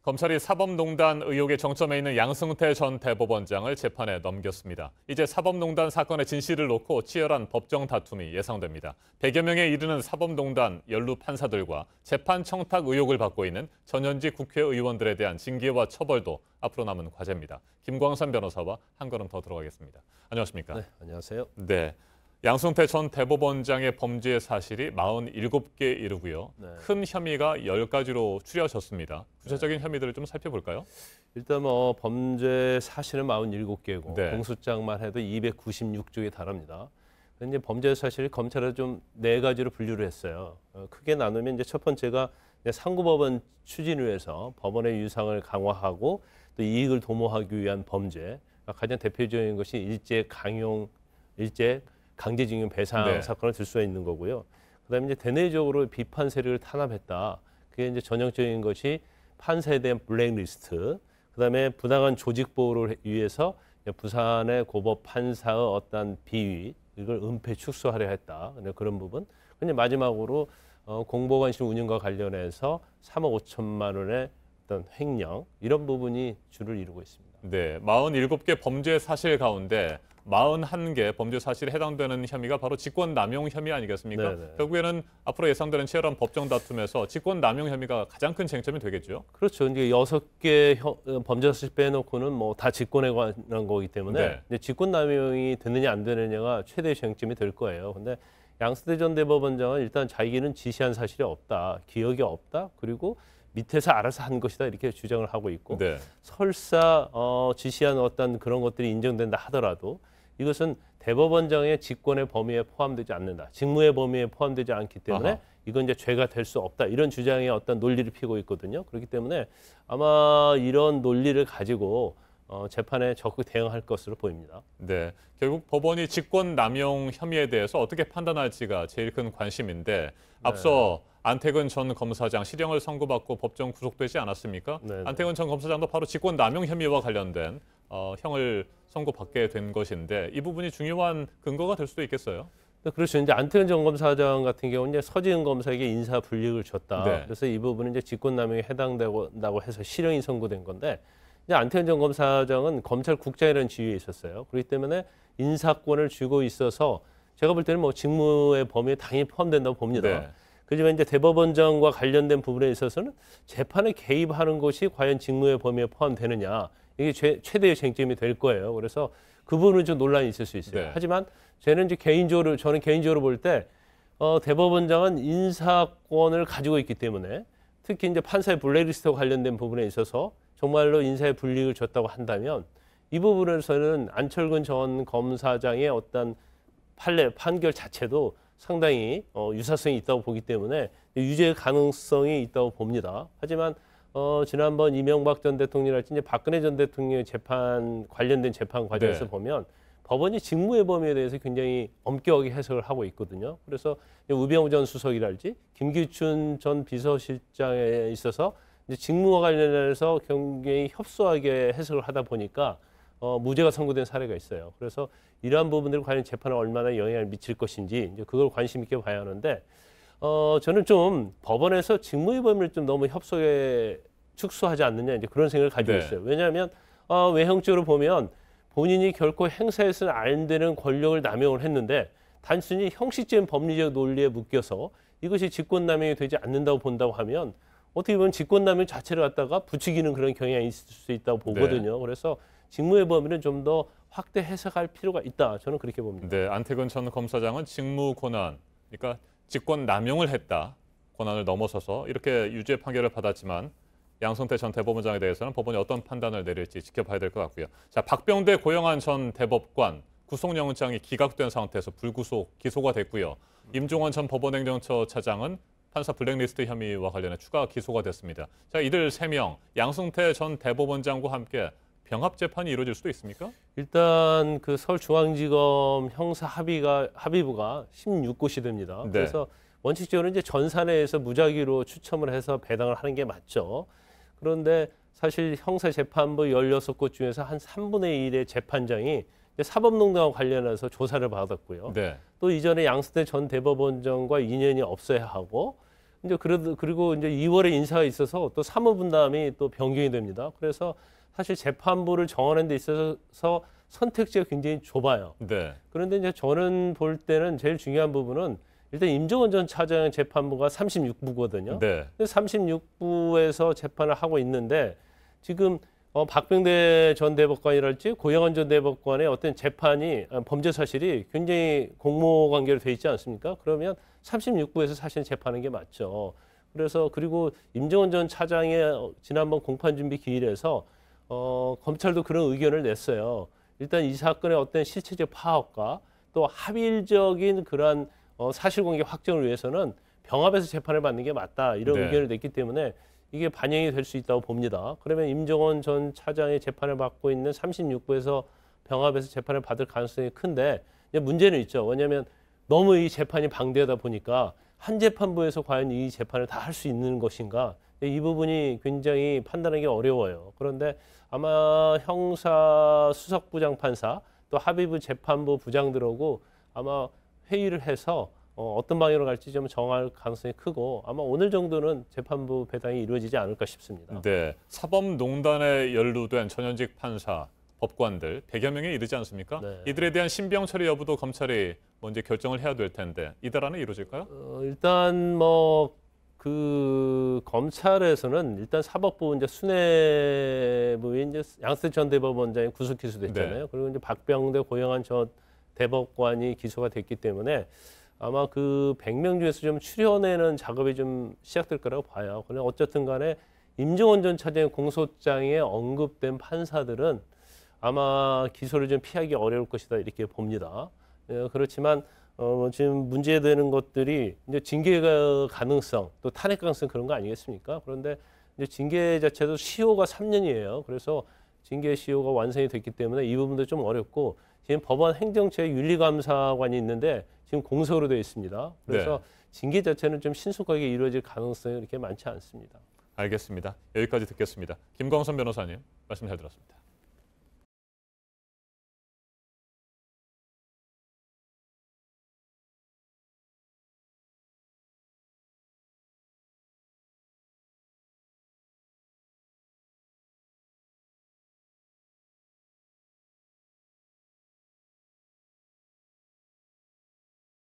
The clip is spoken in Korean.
검찰이 사법농단 의혹의 정점에 있는 양승태 전 대법원장을 재판에 넘겼습니다. 이제 사법농단 사건의 진실을 놓고 치열한 법정 다툼이 예상됩니다. 100여 명에 이르는 사법농단 연루 판사들과 재판 청탁 의혹을 받고 있는 전현직 국회의원들에 대한 징계와 처벌도 앞으로 남은 과제입니다. 김광산 변호사와 한 걸음 더 들어가겠습니다. 안녕하십니까? 네, 안녕하세요. 네. 양승태 전 대법원장의 범죄 사실이 47개 이르고요. 네. 큰 혐의가 10가지로 추려졌습니다. 구체적인 혐의들을 좀 살펴볼까요? 일단 범죄 사실은 47개고 네. 공소장만 해도 296쪽에 달합니다. 근데 범죄 사실을 검찰은 좀 4가지로 분류를 했어요. 크게 나누면 이제 첫 번째가 상고법원 추진을 위해서 법원의 유상을 강화하고 또 이익을 도모하기 위한 범죄. 가장 대표적인 것이 일제 강제징용 배상 네. 사건을 들 수가 있는 거고요. 그다음에 이제 대내적으로 비판 세력을 탄압했다. 그게 이제 전형적인 것이 판사에 대한 블랙리스트. 그다음에 부당한 조직 보호를 위해서 부산의 고법 판사의 어떤 비위 이걸 은폐 축소하려 했다. 그런 부분. 근데 마지막으로 공보관실 운영과 관련해서 3억 5천만 원의 어떤 횡령 이런 부분이 주를 이루고 있습니다. 네, 47개 범죄 사실 가운데 41개 범죄 사실에 해당되는 혐의가 바로 직권남용 혐의 아니겠습니까? 네네. 결국에는 앞으로 예상되는 치열한 법정 다툼에서 직권남용 혐의가 가장 큰 쟁점이 되겠죠? 그렇죠. 이제 6개 범죄 사실 빼놓고는 다 직권에 관한 거기 때문에 네. 이제 직권남용이 되느냐 안 되느냐가 최대 쟁점이 될 거예요. 근데 양승태 전 대법원장은 일단 자기는 지시한 사실이 없다, 기억이 없다, 그리고 밑에서 알아서 한 것이다 이렇게 주장을 하고 있고 네. 설사 지시한 어떤 그런 것들이 인정된다 하더라도 이것은 대법원장의 직권의 범위에 포함되지 않는다. 직무의 범위에 포함되지 않기 때문에 아하. 이건 이제 죄가 될 수 없다. 이런 주장의 어떤 논리를 피고 있거든요. 그렇기 때문에 아마 이런 논리를 가지고 재판에 적극 대응할 것으로 보입니다. 네, 결국 법원이 직권남용 혐의에 대해서 어떻게 판단할지가 제일 큰 관심인데 앞서 안태근 전 검사장 실형을 선고받고 법정 구속되지 않았습니까? 네네. 안태근 전 검사장도 바로 직권남용 혐의와 관련된 형을 선고받게 된 것인데 이 부분이 중요한 근거가 될 수도 있겠어요. 그렇죠. 이제 안태근 전 검사장 같은 경우는 이제 서지은 검사에게 인사 불이익을 줬다. 네. 그래서 이 부분은 이제 직권남용에 해당된다고 해서 실형이 선고된 건데 이제 안태근 전 검사장은 검찰 국장이라는 지위에 있었어요. 그렇기 때문에 인사권을 쥐고 있어서 제가 볼 때는 직무의 범위에 당연히 포함된다고 봅니다. 네. 그렇지만 이제 대법원장과 관련된 부분에 있어서는 재판에 개입하는 것이 과연 직무의 범위에 포함되느냐 이게 최대의 쟁점이 될 거예요. 그래서 그 부분은 좀 논란이 있을 수 있어요. 네. 하지만 저는 개인적으로 볼 때 대법원장은 인사권을 가지고 있기 때문에 특히 이제 판사의 블랙리스트와 관련된 부분에 있어서 정말로 인사에 불이익을 줬다고 한다면 이 부분에서는 안철근 전 검사장의 어떤 판결 자체도 상당히 유사성이 있다고 보기 때문에 유죄 가능성이 있다고 봅니다. 하지만 지난번 이명박 전 대통령이랄지 이제 박근혜 전 대통령의 관련된 재판 과정에서 네. 보면 법원이 직무의 범위에 대해서 굉장히 엄격하게 해석을 하고 있거든요. 그래서 우병우 전 수석이랄지 김기춘 전 비서실장에 있어서 이제 직무와 관련해서 굉장히 협소하게 해석을 하다 보니까 무죄가 선고된 사례가 있어요. 그래서 이러한 부분들이 과연 재판에 얼마나 영향을 미칠 것인지 이제 그걸 관심 있게 봐야 하는데 저는 좀 법원에서 직무의 범위를 좀 너무 협소하게 축소하지 않느냐 이제 그런 생각을 가지고 네. 있어요. 왜냐하면 외형적으로 보면 본인이 결코 행사해서는 안 되는 권력을 남용을 했는데 단순히 형식적인 법리적 논리에 묶여서 이것이 직권남용이 되지 않는다고 본다고 하면 어떻게 보면 직권남용 자체를 갖다가 부추기는 그런 경향이 있을 수 있다고 보거든요. 그래서 직무의 범위는 좀 더 확대 해석할 필요가 있다. 저는 그렇게 봅니다. 네, 안태근 전 검사장은 직무 권한, 그러니까 직권 남용을 했다. 권한을 넘어서서 이렇게 유죄 판결을 받았지만 양승태 전 대법원장에 대해서는 법원이 어떤 판단을 내릴지 지켜봐야 될 것 같고요. 자, 박병대 고영한 전 대법관 구속영장이 기각된 상태에서 불구속 기소가 됐고요. 임종원 전 법원행정처 차장은 판사 블랙리스트 혐의와 관련해 추가 기소가 됐습니다. 자, 이들 3명, 양승태 전 대법원장과 함께 병합 재판이 이루어질 수도 있습니까? 일단 그 서울중앙지검 형사 합의부가 16곳이 됩니다. 네. 그래서 원칙적으로 이제 전산에서 무작위로 추첨을 해서 배당을 하는 게 맞죠. 그런데 사실 형사재판부 16곳 중에서 한 3분의 1의 재판장이 이제 사법농단과 관련해서 조사를 받았고요. 네. 또 이전에 양승태 전 대법원장과 인연이 없어야 하고 이제 그리고 이제 2월에 인사가 있어서 또 사무분담이 또 변경이 됩니다. 그래서 사실 재판부를 정하는 데 있어서 선택지가 굉장히 좁아요. 네. 그런데 이제 저는 볼 때는 제일 중요한 부분은 일단 임종원 전 차장 재판부가 36부거든요. 네. 36부에서 재판을 하고 있는데 지금 박병대 전 대법관이랄지 고영한 전 대법관의 어떤 재판이 범죄 사실이 굉장히 공모 관계로 돼 있지 않습니까? 그러면 36부에서 사실 재판하는 게 맞죠. 그래서 그리고 임종원 전 차장의 지난번 공판 준비 기일에서 검찰도 그런 의견을 냈어요. 일단 이 사건의 어떤 실체적 파악과 또 합일적인 그러한 사실관계 확정을 위해서는 병합해서 재판을 받는 게 맞다 이런 네. 의견을 냈기 때문에 이게 반영이 될 수 있다고 봅니다. 그러면 임종원 전 차장의 재판을 받고 있는 36부에서 병합해서 재판을 받을 가능성이 큰데 이제 문제는 있죠. 왜냐하면 너무 이 재판이 방대하다 보니까 한 재판부에서 과연 이 재판을 다 할 수 있는 것인가 이 부분이 굉장히 판단하기 어려워요. 그런데 아마 형사 수석부장 판사 또 합의부 재판부 부장들하고 아마 회의를 해서 어떤 방향으로 갈지 좀 정할 가능성이 크고 아마 오늘 정도는 재판부 배당이 이루어지지 않을까 싶습니다. 네. 사법농단에 연루된 전현직 판사, 법관들 100여 명에 이르지 않습니까? 네. 이들에 대한 신병 처리 여부도 검찰이 먼저 결정을 해야 될 텐데 이달 안에 이루어질까요? 일단 그 검찰에서는 일단 사법부 이제 수뇌부에 이제 양승태 전 대법원장이 구속 기소됐잖아요. 네. 그리고 이제 박병대 고영한 전 대법관이 기소가 됐기 때문에 아마 그 100명 중에서 좀 추려내는 작업이 좀 시작될 거라고 봐요. 그런데 어쨌든 간에 임종원 전 차장의 공소장에 언급된 판사들은 아마 기소를 좀 피하기 어려울 것이다 이렇게 봅니다. 그렇지만 지금 문제되는 것들이 이제 징계 가능성 또 탄핵 가능성 그런 거 아니겠습니까? 그런데 이제 징계 자체도 시효가 3년이에요. 그래서 징계 시효가 완성이 됐기 때문에 이 부분도 좀 어렵고 지금 법원 행정처의 윤리감사관이 있는데 지금 공석으로 되어 있습니다. 그래서 징계 자체는 좀 신속하게 이루어질 가능성이 그렇게 많지 않습니다. 알겠습니다. 여기까지 듣겠습니다. 김광선 변호사님 말씀 잘 들었습니다.